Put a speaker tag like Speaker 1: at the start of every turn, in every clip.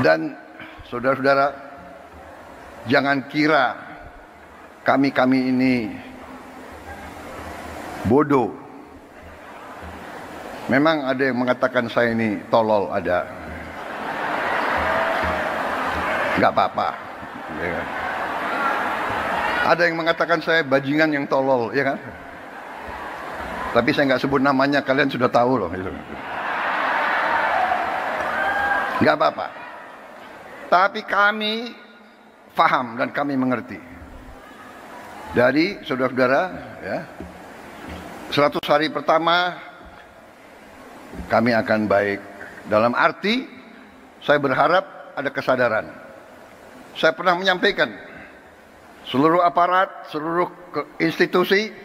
Speaker 1: Dan saudara-saudara, jangan kira kami ini bodoh. Memang ada yang mengatakan saya ini tolol, ada. Nggak apa-apa. Ya kan? Ada yang mengatakan saya bajingan yang tolol, ya kan? Tapi saya nggak sebut namanya, kalian sudah tahu loh. Nggak apa-apa. Tapi kami paham dan kami mengerti. Dari saudara-saudara, ya, 100 hari pertama kami akan baik. Dalam arti, saya berharap ada kesadaran. Saya pernah menyampaikan, seluruh aparat, seluruh institusi,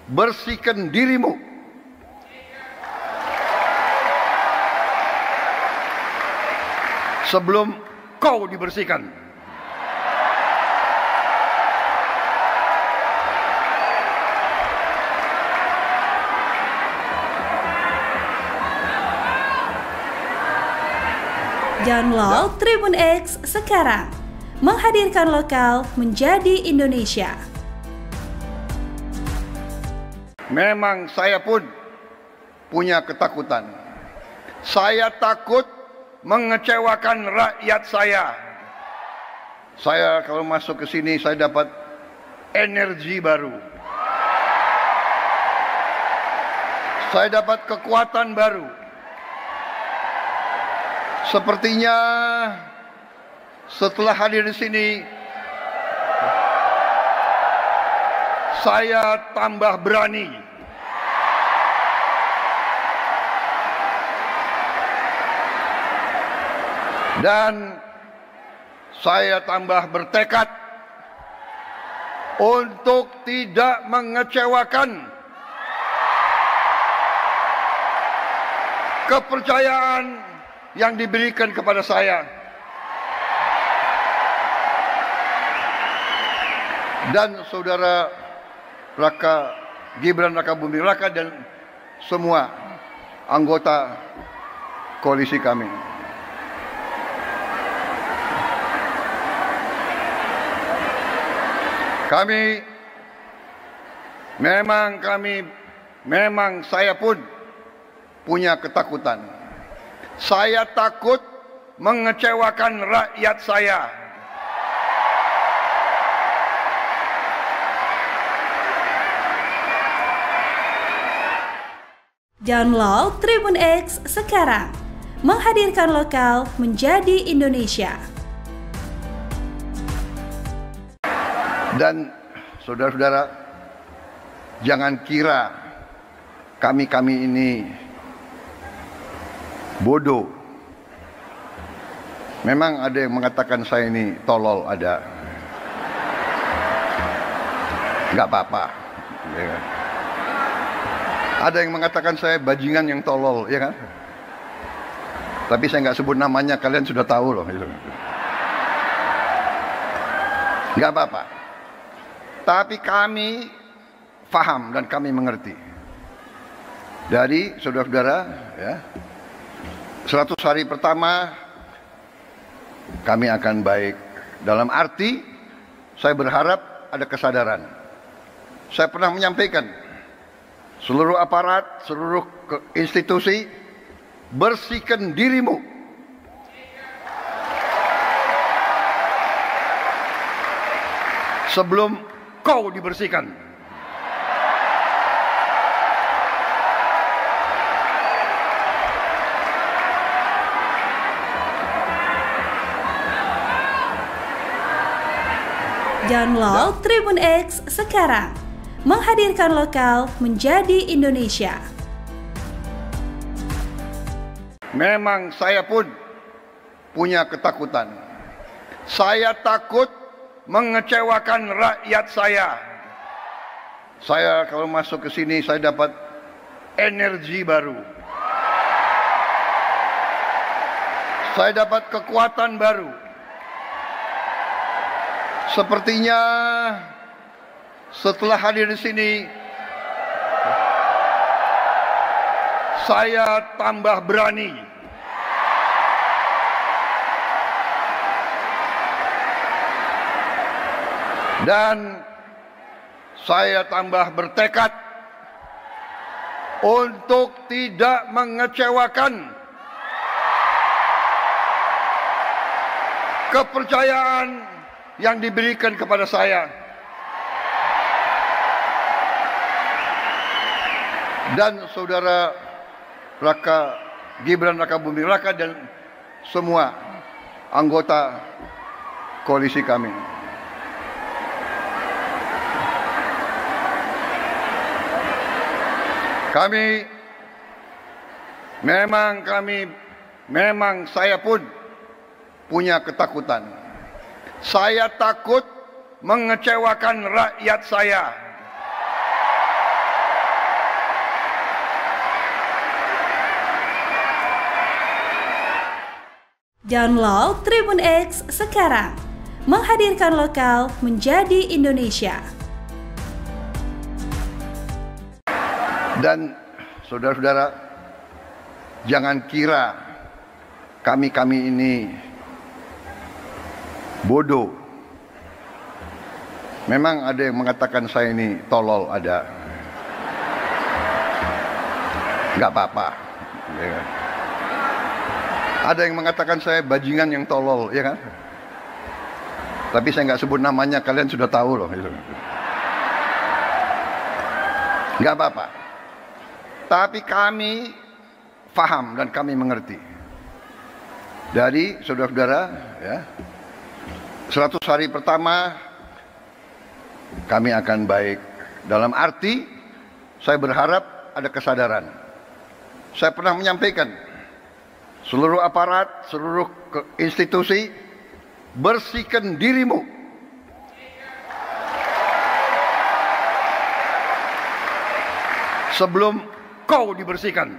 Speaker 1: bersihkan dirimu. Sebelum kau dibersihkan.
Speaker 2: Download Tribun X sekarang, menghadirkan lokal menjadi Indonesia.
Speaker 1: Memang saya pun punya ketakutan. Saya takut mengecewakan rakyat saya. Saya kalau masuk ke sini saya dapat energi baru. Saya dapat kekuatan baru. Sepertinya setelah hadir di sini saya tambah berani. Dan saya tambah bertekad untuk tidak mengecewakan kepercayaan yang diberikan kepada saya. Dan saudara Gibran Rakabuming Raka dan semua anggota koalisi kami. Memang saya pun punya ketakutan. Saya takut mengecewakan rakyat saya.
Speaker 2: Download Tribun X sekarang, menghadirkan lokal menjadi Indonesia.
Speaker 1: Dan saudara-saudara, jangan kira kami ini bodoh. Memang ada yang mengatakan saya ini tolol, ada. Nggak apa-apa. Ya kan? Ada yang mengatakan saya bajingan yang tolol, ya kan? Tapi saya nggak sebut namanya, kalian sudah tahu loh. Nggak apa-apa. Tapi kami paham dan kami mengerti. Dari saudara-saudara, ya, 100 hari pertama kami akan baik. Dalam arti, saya berharap ada kesadaran. Saya pernah menyampaikan, seluruh aparat, seluruh institusi, bersihkan dirimu. Sebelum kau dibersihkan.
Speaker 2: Download Tribun X sekarang, menghadirkan lokal menjadi Indonesia.
Speaker 1: Memang saya pun punya ketakutan. Saya takut mengecewakan rakyat saya. Saya kalau masuk ke sini saya dapat energi baru. Saya dapat kekuatan baru. Sepertinya setelah hadir di sini saya tambah berani. Dan saya tambah bertekad untuk tidak mengecewakan kepercayaan yang diberikan kepada saya. Dan saudara Gibran Rakabuming Raka dan semua anggota koalisi kami. Memang saya pun punya ketakutan. Saya takut mengecewakan rakyat saya.
Speaker 2: Download Tribun X sekarang, menghadirkan lokal menjadi Indonesia.
Speaker 1: Dan saudara-saudara, jangan kira kami ini bodoh. Memang ada yang mengatakan saya ini tolol, ada. Nggak apa-apa. Ya kan? Ada yang mengatakan saya bajingan yang tolol, ya kan? Tapi saya nggak sebut namanya, kalian sudah tahu loh. Nggak apa-apa. Tapi kami paham dan kami mengerti. Dari saudara-saudara, ya, 100 hari pertama kami akan baik. Dalam arti, saya berharap ada kesadaran. Saya pernah menyampaikan, seluruh aparat, seluruh institusi, bersihkan dirimu. Sebelum kau dibersihkan.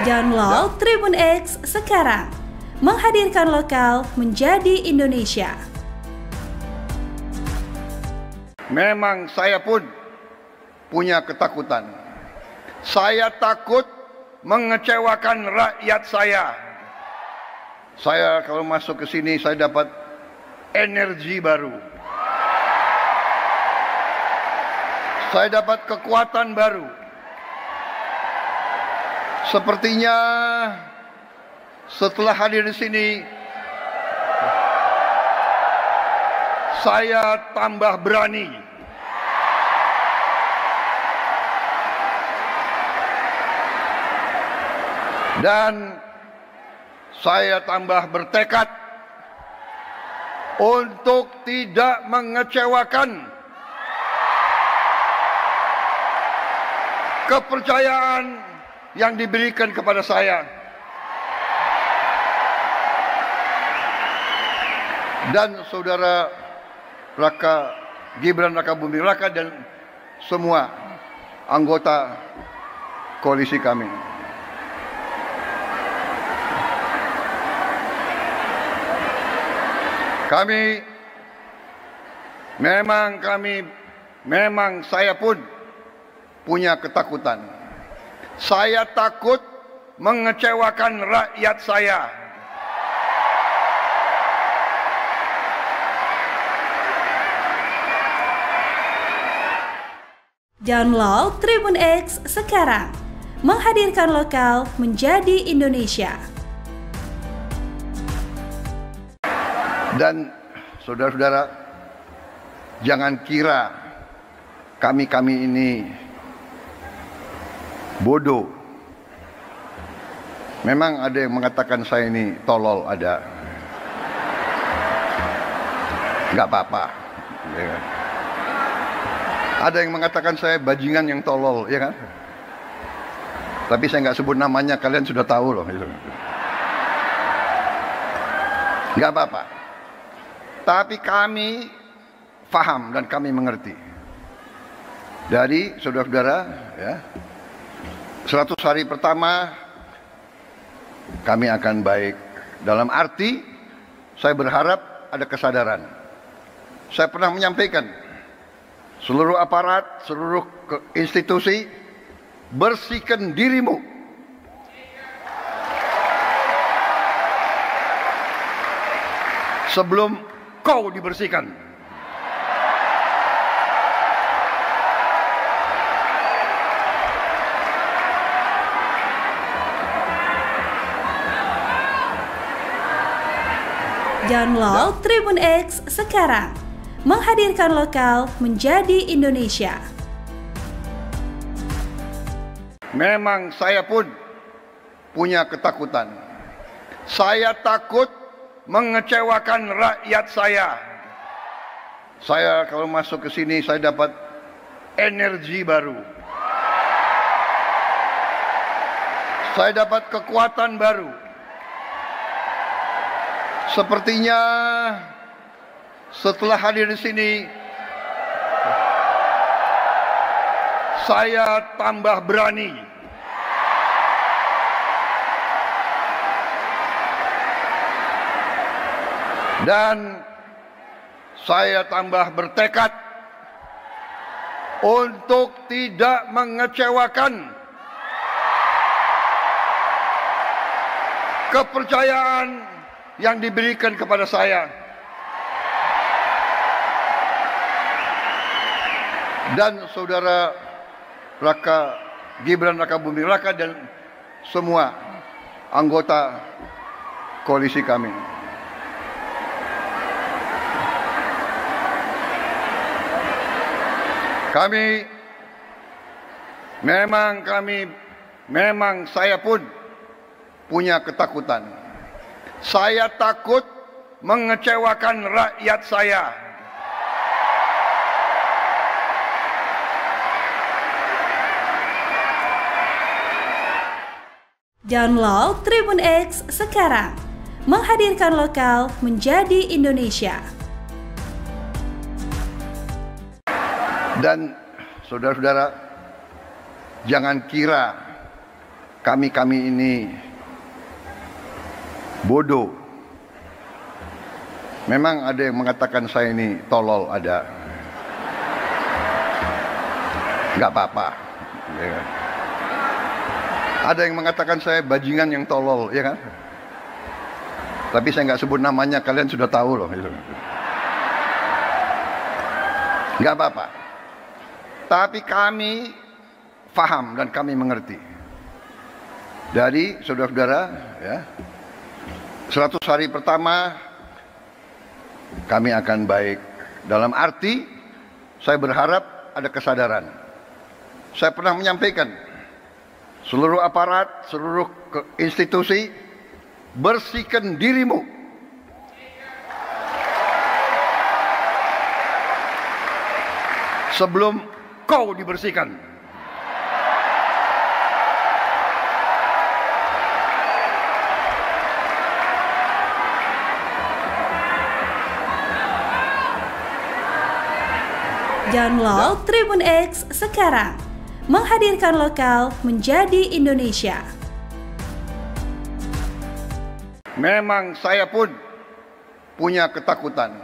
Speaker 2: Download Tribun X sekarang, menghadirkan lokal menjadi Indonesia.
Speaker 1: Memang saya pun punya ketakutan. Saya takut mengecewakan rakyat saya. Saya kalau masuk ke sini saya dapat energi baru. Saya dapat kekuatan baru. Sepertinya setelah hadir di sini saya tambah berani. Dan saya tambah bertekad untuk tidak mengecewakan kepercayaan yang diberikan kepada saya. Dan saudara Gibran Rakabuming Raka dan semua anggota koalisi kami. Memang saya pun punya ketakutan. Saya takut mengecewakan rakyat saya.
Speaker 2: Download Tribun X sekarang, menghadirkan lokal menjadi Indonesia.
Speaker 1: Dan saudara-saudara, jangan kira kami ini bodoh. Memang ada yang mengatakan saya ini tolol, ada. Nggak apa-apa. Ya kan? Ada yang mengatakan saya bajingan yang tolol, ya kan? Tapi saya nggak sebut namanya, kalian sudah tahu loh. Nggak apa-apa. Tapi kami paham dan kami mengerti. Dari saudara-saudara, ya, 100 hari pertama kami akan baik. Dalam arti, saya berharap ada kesadaran. Saya pernah menyampaikan, seluruh aparat, seluruh institusi, bersihkan dirimu. Sebelum kau dibersihkan.
Speaker 2: Download Tribun X sekarang, menghadirkan lokal menjadi Indonesia.
Speaker 1: Memang saya pun punya ketakutan. Saya takut mengecewakan rakyat saya. Saya kalau masuk ke sini saya dapat energi baru. Saya dapat kekuatan baru. Sepertinya setelah hadir di sini saya tambah berani. Dan saya tambah bertekad untuk tidak mengecewakan kepercayaan yang diberikan kepada saya. Dan saudara Gibran Rakabuming Raka dan semua anggota koalisi kami. Memang saya pun punya ketakutan. Saya takut mengecewakan rakyat saya.
Speaker 2: Download Tribun X sekarang, menghadirkan lokal menjadi Indonesia.
Speaker 1: Dan saudara-saudara, jangan kira kami ini bodoh. Memang ada yang mengatakan saya ini tolol, ada. Nggak apa-apa. Ya. Ada yang mengatakan saya bajingan yang tolol, ya kan? Tapi saya nggak sebut namanya, kalian sudah tahu loh. Nggak apa-apa. Tapi kami paham dan kami mengerti. Dari saudara-saudara, ya, 100 hari pertama kami akan baik. Dalam arti saya berharap ada kesadaran. Saya pernah menyampaikan, seluruh aparat, seluruh institusi, bersihkan dirimu. Sebelum kau dibersihkan.
Speaker 2: Download Tribun X sekarang, menghadirkan lokal menjadi Indonesia.
Speaker 1: Memang saya pun punya ketakutan.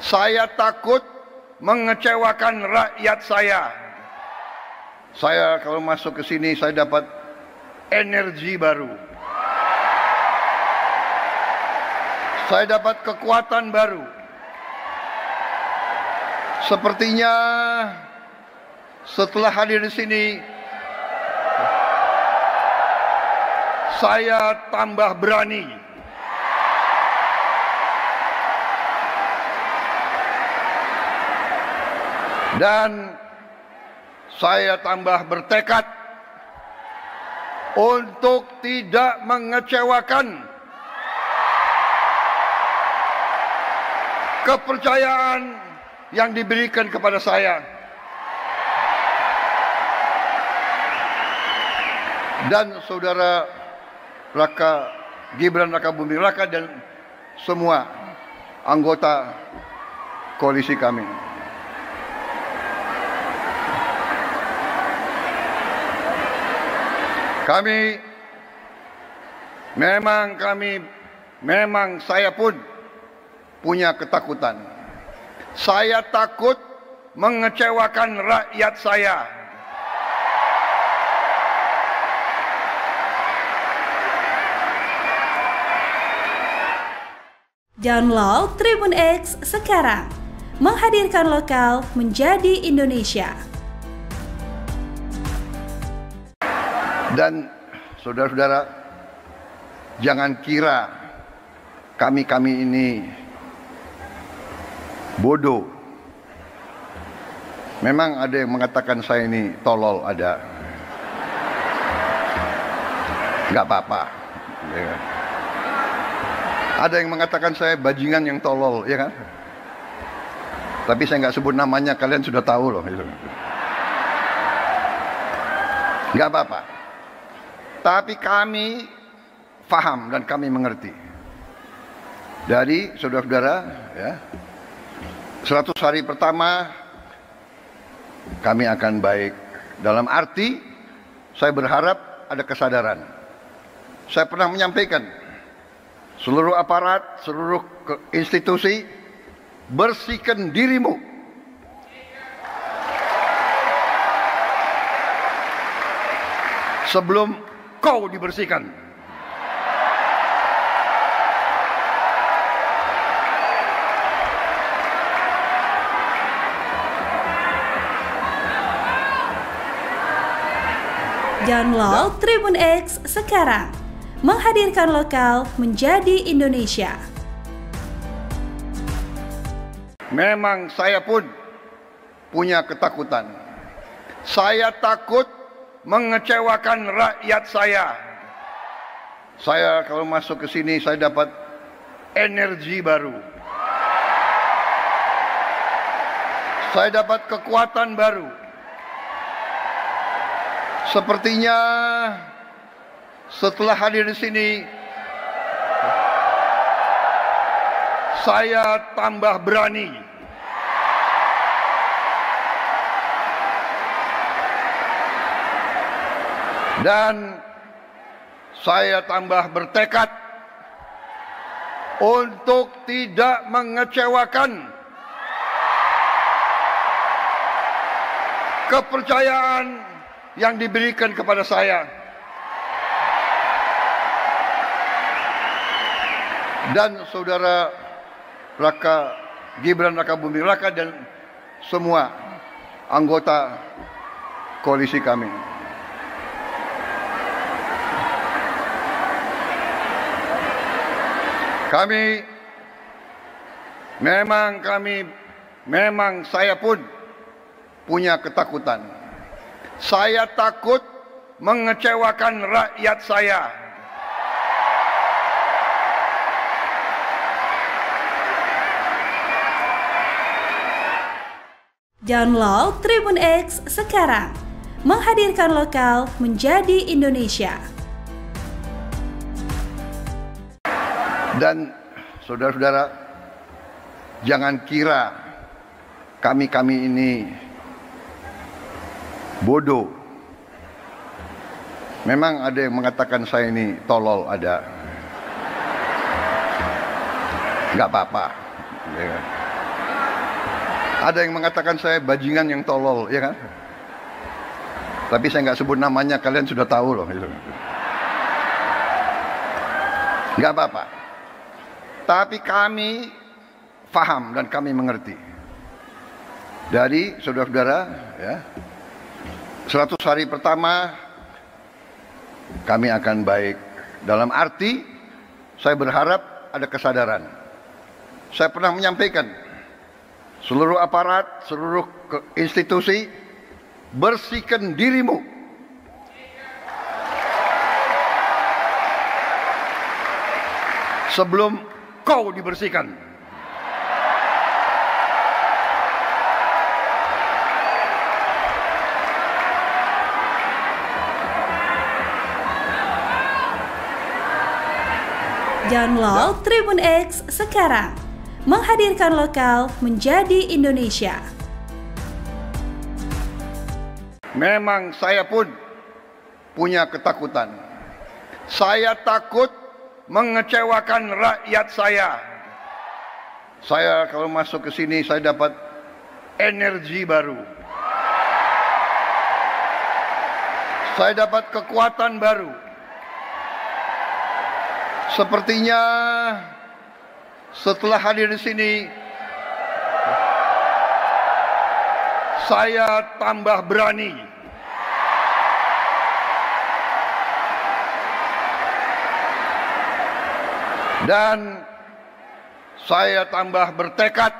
Speaker 1: Saya takut mengecewakan rakyat saya. Saya kalau masuk ke sini saya dapat energi baru. Saya dapat kekuatan baru. Sepertinya setelah hadir di sini saya tambah berani. Dan saya tambah bertekad untuk tidak mengecewakan kepercayaan yang diberikan kepada saya. Dan saudara Gibran Rakabuming Raka dan semua anggota koalisi kami. Memang saya pun punya ketakutan. Saya takut mengecewakan rakyat saya.
Speaker 2: Download Tribun X sekarang. Menghadirkan lokal menjadi Indonesia.
Speaker 1: Dan saudara-saudara, jangan kira kami ini bodoh. Memang ada yang mengatakan saya ini tolol, ada. Nggak apa-apa. Ya. Ada yang mengatakan saya bajingan yang tolol, ya kan? Tapi saya nggak sebut namanya, kalian sudah tahu loh. Nggak apa-apa. Tapi kami paham dan kami mengerti. Dari saudara-saudara, ya, 100 hari pertama kami akan baik. Dalam arti, saya berharap ada kesadaran. Saya pernah menyampaikan, seluruh aparat, seluruh institusi, bersihkan dirimu. Sebelum kau dibersihkan.
Speaker 2: Download Tribun X sekarang. Menghadirkan lokal menjadi Indonesia.
Speaker 1: Memang saya pun punya ketakutan. Saya takut mengecewakan rakyat saya. Saya kalau masuk ke sini saya dapat energi baru. Saya dapat kekuatan baru. Sepertinya setelah hadir di sini, saya tambah berani. Dan saya tambah bertekad untuk tidak mengecewakan kepercayaan yang diberikan kepada saya. Dan saudara Raka, Gibran Raka Buming Raka dan semua anggota koalisi kami. Memang saya pun punya ketakutan. Saya takut mengecewakan rakyat saya.
Speaker 2: Download Tribun X sekarang. Menghadirkan lokal menjadi Indonesia.
Speaker 1: Dan saudara-saudara, jangan kira kami ini bodoh. Memang ada yang mengatakan saya ini tolol, ada. Nggak apa-apa. Ya. Ada yang mengatakan saya bajingan yang tolol, ya kan? Tapi saya nggak sebut namanya, kalian sudah tahu loh. Nggak apa-apa. Tapi kami paham dan kami mengerti. Dari saudara-saudara, ya, 100 hari pertama kami akan baik. Dalam arti, saya berharap ada kesadaran. Saya pernah menyampaikan, seluruh aparat, seluruh institusi, bersihkan dirimu. Sebelum kau dibersihkan.
Speaker 2: Download Tribun X sekarang. Menghadirkan lokal menjadi Indonesia.
Speaker 1: Memang saya pun punya ketakutan. Saya takut mengecewakan rakyat saya. Saya kalau masuk ke sini saya dapat energi baru. Saya dapat kekuatan baru. Sepertinya setelah hadir di sini, saya tambah berani. Dan saya tambah bertekad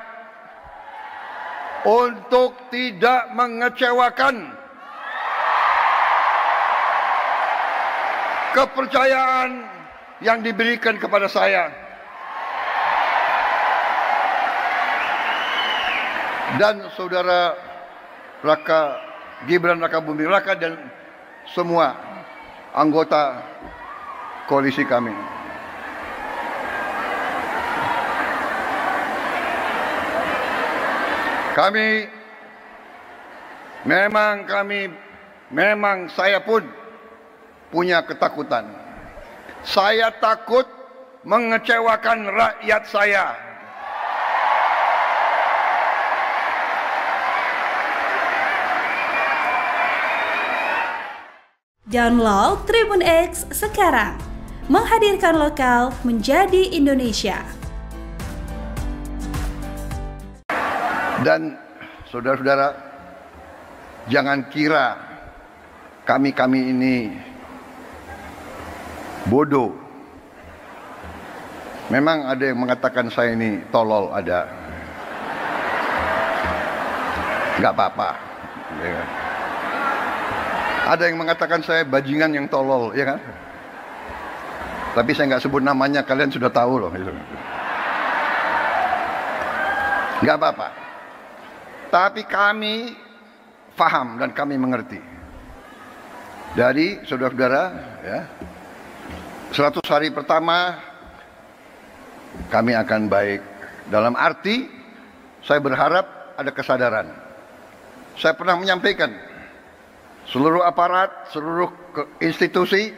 Speaker 1: untuk tidak mengecewakan kepercayaan yang diberikan kepada saya. Dan saudara Gibran Rakabuming Raka dan semua anggota koalisi kami. Memang saya pun punya ketakutan. Saya takut mengecewakan rakyat saya.
Speaker 2: Download Tribun X sekarang, menghadirkan lokal menjadi Indonesia.
Speaker 1: Dan saudara-saudara, jangan kira kami ini bodoh. Memang ada yang mengatakan saya ini tolol, ada. Nggak apa-apa. Ya kan? Ada yang mengatakan saya bajingan yang tolol, ya kan? Tapi saya nggak sebut namanya, kalian sudah tahu loh. Nggak apa-apa. Tapi kami paham dan kami mengerti. Dari saudara-saudara, ya, 100 hari pertama kami akan baik. Dalam arti saya berharap ada kesadaran. Saya pernah menyampaikan, seluruh aparat, seluruh institusi,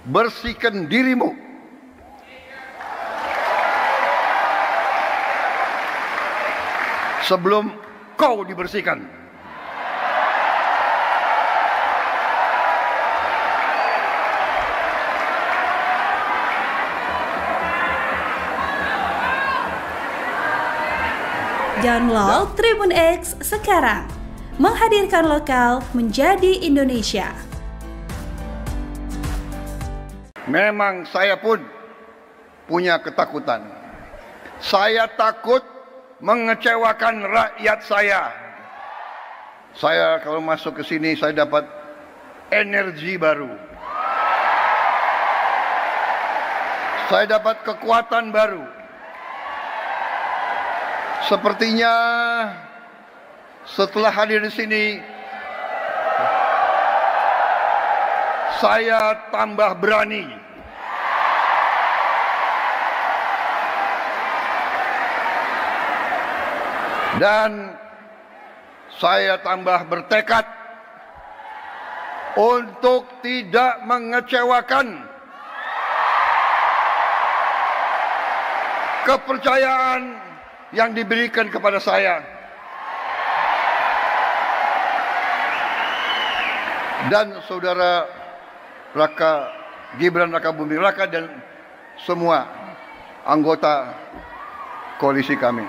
Speaker 1: bersihkan dirimu. Sebelum kau dibersihkan.
Speaker 2: Download Tribun X sekarang, menghadirkan lokal menjadi Indonesia.
Speaker 1: Memang saya pun punya ketakutan. Saya takut mengecewakan rakyat saya. Saya kalau masuk ke sini saya dapat energi baru. Saya dapat kekuatan baru. Sepertinya setelah hadir di sini, saya tambah berani. Dan saya tambah bertekad untuk tidak mengecewakan kepercayaan yang diberikan kepada saya. Dan saudara Gibran Rakabuming Raka dan semua anggota koalisi kami.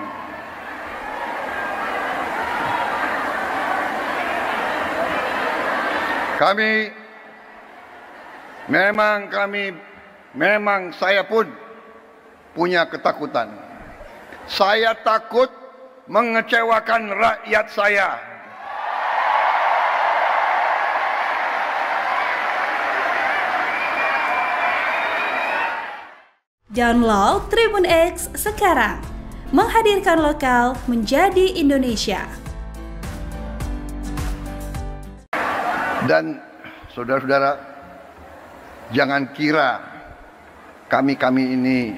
Speaker 1: Memang saya pun punya ketakutan. Saya takut mengecewakan rakyat saya.
Speaker 2: Download Tribun X sekarang, menghadirkan lokal menjadi Indonesia.
Speaker 1: Dan saudara-saudara, jangan kira kami ini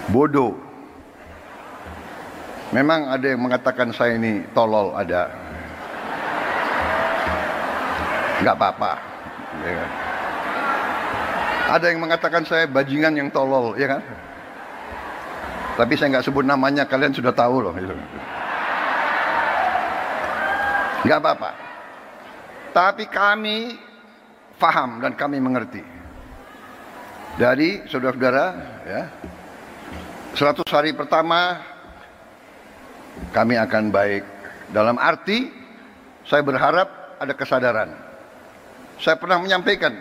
Speaker 1: bodoh. Memang ada yang mengatakan saya ini tolol, ada. Nggak apa-apa. Ya kan? Ada yang mengatakan saya bajingan yang tolol, ya kan? Tapi saya nggak sebut namanya, kalian sudah tahu loh. nggak apa-apa. Tapi kami paham dan kami mengerti. Dari saudara-saudara, ya, 100 hari pertama kami akan baik. Dalam arti, saya berharap ada kesadaran. Saya pernah menyampaikan,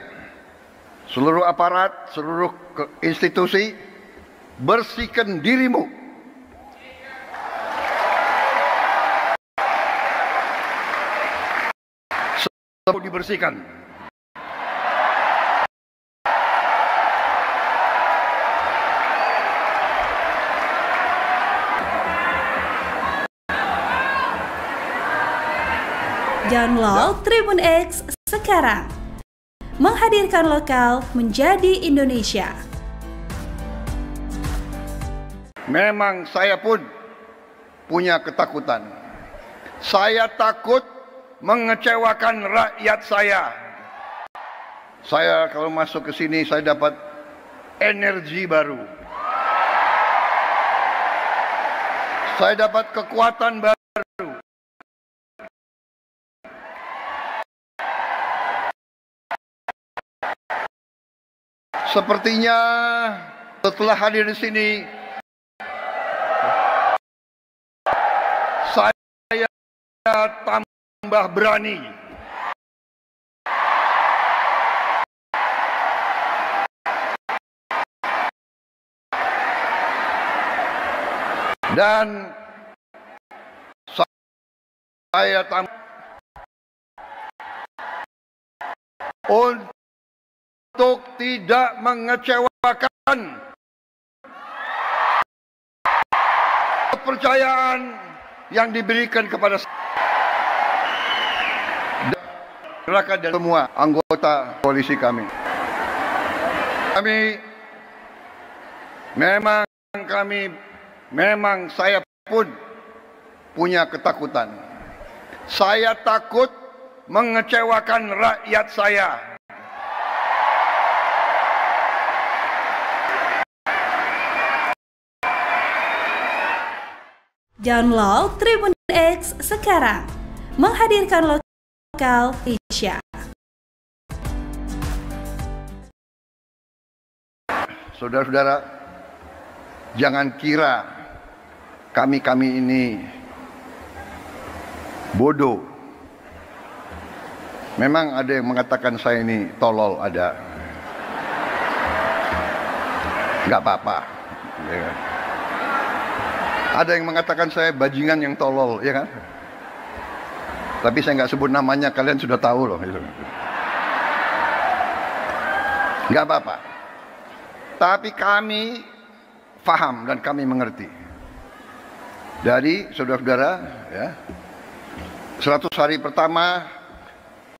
Speaker 1: seluruh aparat, seluruh institusi, bersihkan dirimu. Selalu dibersihkan.
Speaker 2: Download Tribun X sekarang. Menghadirkan lokal menjadi Indonesia.
Speaker 1: Memang saya pun punya ketakutan. Saya takut mengecewakan rakyat saya. Saya kalau masuk ke sini saya dapat energi baru. Saya dapat kekuatan baru. Sepertinya setelah hadir di sini, saya tambah berani. Dan saya tambah untuk tidak mengecewakan kepercayaan yang diberikan kepada rakyat dan semua anggota koalisi kami. Memang saya pun punya ketakutan. Saya takut mengecewakan rakyat saya.
Speaker 2: Download Tribun X sekarang. Menghadirkan lokal Indonesia.
Speaker 1: Saudara-saudara, jangan kira kami ini bodoh. Memang ada yang mengatakan saya ini tolol, ada. Nggak apa-apa. Ya kan? Ada yang mengatakan saya bajingan yang tolol, ya kan? Tapi saya nggak sebut namanya, kalian sudah tahu loh. Nggak apa-apa. Tapi kami paham dan kami mengerti. Dari saudara-saudara, ya, 100 hari pertama